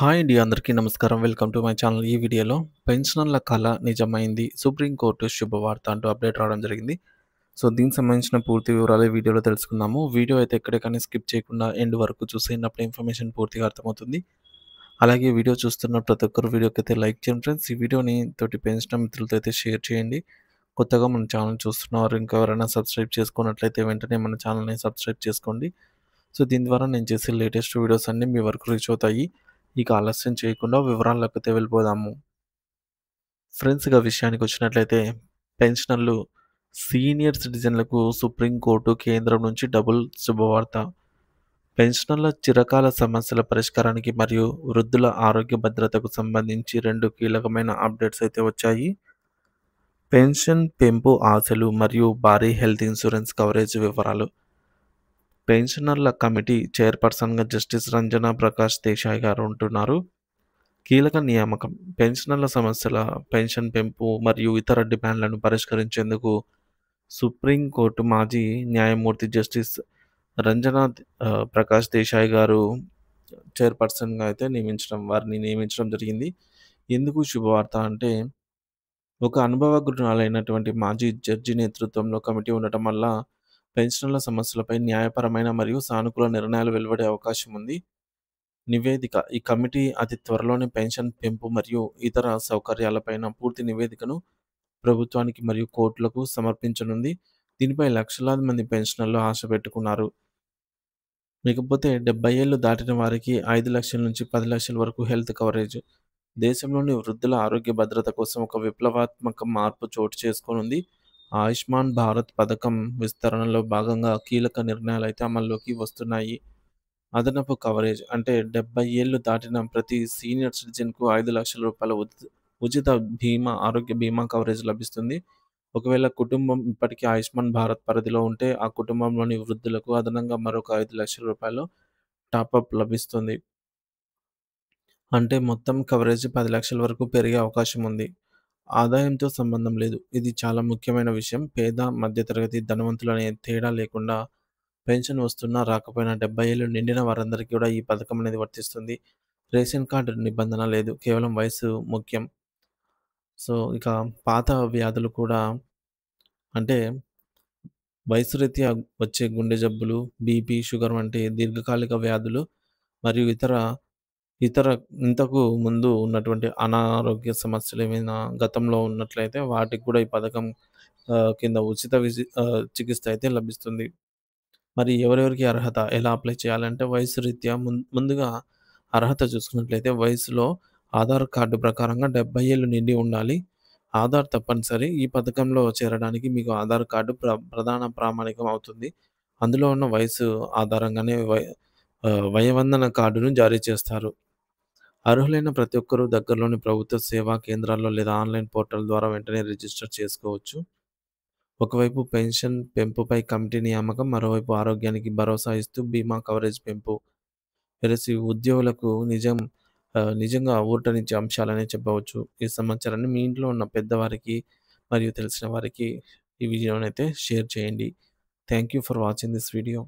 Hi అండి. అందరికీ నమస్కారం. Welcome to my channel. ఈ వీడియోలో పెన్షనర్ల కల నిజమైంది. సుప్రీంకోర్టు శుభవార్త అంటూ అప్డేట్ రావడం జరిగింది. సో, దీనికి సంబంధించిన పూర్తి వివరాలు ఈ వీడియోలో తెలుసుకుందాము. వీడియో అయితే ఎక్కడికైనా స్కిప్ చేయకుండా ఎండ్ వరకు చూసేనప్పుడు ఇన్ఫర్మేషన్ పూర్తిగా అర్థమవుతుంది. అలాగే వీడియో చూస్తున్న ప్రతి ఒక్కరు వీడియోకైతే లైక్ చేయండి ఫ్రెండ్స్. ఈ వీడియోని తోటి పెన్షనర్ మిత్రులతో అయితే షేర్ చేయండి. కొత్తగా మన ఛానల్ చూస్తున్నవారు ఇంకా ఎవరైనా సబ్స్క్రైబ్ చేసుకున్నట్లయితే వెంటనే మన ఛానల్‌ని సబ్స్క్రైబ్ చేసుకోండి. సో, దీని ద్వారా నేను చేసే లేటెస్ట్ వీడియోస్ అన్నీ మీ వరకు రీచ్ అవుతాయి. ఇక ఆలస్యం చేయకుండా వివరాల్లోకైతే వెళ్ళిపోదాము. ఫ్రెండ్స్ ఇక విషయానికొచ్చినట్లయితే పెన్షనర్లు, సీనియర్ సిటిజన్లకు సుప్రీంకోర్టు కేంద్రం నుంచి డబుల్ శుభవార్త. పెన్షనర్ల చిరకాల సమస్యల పరిష్కారానికి మరియు వృద్ధుల ఆరోగ్య భద్రతకు సంబంధించి 2 కీలకమైన అప్డేట్స్ అయితే వచ్చాయి. పెన్షన్ పెంపు ఆశలు మరియు భారీ హెల్త్ ఇన్సూరెన్స్ కవరేజ్ వివరాలు. పెన్షనర్ల కమిటీ చైర్పర్సన్‌గా జస్టిస్ రంజనా ప్రకాష్ దేశాయ్ గారు ఉంటున్నారు. కీలక నియామకం. పెన్షనర్ల సమస్యల, పెన్షన్ పెంపు మరియు ఇతర డిమాండ్లను పరిష్కరించేందుకు సుప్రీంకోర్టు మాజీ న్యాయమూర్తి జస్టిస్ రంజనా ప్రకాష్ దేశాయ్ గారు చైర్పర్సన్‌గా అయితే వారిని నియమించడం జరిగింది. ఎందుకు శుభవార్త అంటే, ఒక అనుభవజ్ఞురాలైనటువంటి మాజీ జడ్జి నేతృత్వంలో కమిటీ ఉండటం వల్ల పెన్షనర్ల సమస్యలపై న్యాయపరమైన మరియు సానుకూల నిర్ణయాలు వెలువడే అవకాశం ఉంది. నివేదిక. ఈ కమిటీ అతి త్వరలోనే పెన్షన్ పెంపు మరియు ఇతర సౌకర్యాలపైన పూర్తి నివేదికను ప్రభుత్వానికి మరియు కోర్టులకు సమర్పించనుంది. దీనిపై లక్షలాది మంది పెన్షనర్లు ఆశ పెట్టుకున్నారు. ఇకపోతే 70 ఏళ్లు దాటిన వారికి 5,00,000 నుంచి 10,00,000 వరకు హెల్త్ కవరేజ్. దేశంలోని వృద్ధుల ఆరోగ్య భద్రత కోసం ఒక విప్లవాత్మక మార్పు చోటు చేసుకోనుంది. ఆయుష్మాన్ భారత్ పథకం విస్తరణలో భాగంగా కీలక నిర్ణయాలైతే అమల్లోకి వస్తున్నాయి. అదనపు కవరేజ్ అంటే 70 ఏళ్లు దాటిన ప్రతి సీనియర్ సిటిజన్‌కు రూ. 5,00,000 ఉచిత ఆరోగ్య బీమా కవరేజ్ లభిస్తుంది. ఒకవేళ కుటుంబం ఇప్పటికే ఆయుష్మాన్ భారత్ పరిధిలో ఉంటే, ఆ కుటుంబంలోని వృద్ధులకు అదనంగా మరొక రూ. 5,00,000 టాపప్ లభిస్తుంది. అంటే మొత్తం కవరేజ్ 10,00,000 వరకు పెరిగే అవకాశం ఉంది. ఆదాయంతో సంబంధం లేదు. ఇది చాలా ముఖ్యమైన విషయం. పేద, మధ్యతరగతి, ధనవంతులు అనే తేడా లేకుండా పెన్షన్ వస్తున్నా రాకపోయినా 70 ఏళ్లు నిండిన వారందరికీ కూడా ఈ పథకం అనేది వర్తిస్తుంది. రేషన్ కార్డ్ నిబంధన లేదు. కేవలం వయసు ముఖ్యం. సో, ఇక పాత వ్యాధులు కూడా అంటే వయసు రీత్యా వచ్చే గుండె జబ్బులు, బీపీ, షుగర్ వంటి దీర్ఘకాలిక వ్యాధులు మరియు ఇతర ఇంతకు ముందు ఉన్నటువంటి అనారోగ్య సమస్యలు ఏమైనా గతంలో ఉన్నట్లయితే వాటికి కూడా ఈ పథకం కింద ఉచిత చికిత్స అయితే లభిస్తుంది. మరి ఎవరెవరికి అర్హత? ఎలా అప్లై చేయాలంటే వయసు రీత్యా ముందుగా అర్హత చూసుకున్నట్లయితే వయసులో ఆధార్ కార్డు ప్రకారంగా 70 ఏళ్ళు నిండి ఉండాలి. ఆధార్ తప్పనిసరి. ఈ పథకంలో చేరడానికి మీకు ఆధార్ కార్డు ప్రధాన ప్రామాణికం అవుతుంది. అందులో ఉన్న వయసు ఆధారంగానే వయోవందన కార్డును జారీ చేస్తారు. అర్హులైన ప్రతి ఒక్కరూ దగ్గరలోని ప్రభుత్వ సేవా కేంద్రాల్లో లేదా ఆన్‌లైన్ పోర్టల్ ద్వారా వెంటనే రిజిస్టర్ చేసుకోవచ్చు. ఒకవైపు పెన్షన్ పెంపుపై కమిటీ నియామకం, మరోవైపు ఆరోగ్యానికి భరోసా ఇస్తూ బీమా కవరేజ్ పెంపు. వెరసి ఉద్యోగులకు నిజంగా ఊరటనిచ్చే అంశాలనే చెప్పవచ్చు. ఈ సమాచారాన్ని మీ ఇంట్లో ఉన్న పెద్దవారికి మరియు తెలిసిన వారికి ఈ వీడియోనైతే షేర్ చేయండి. Thank you for watching this video.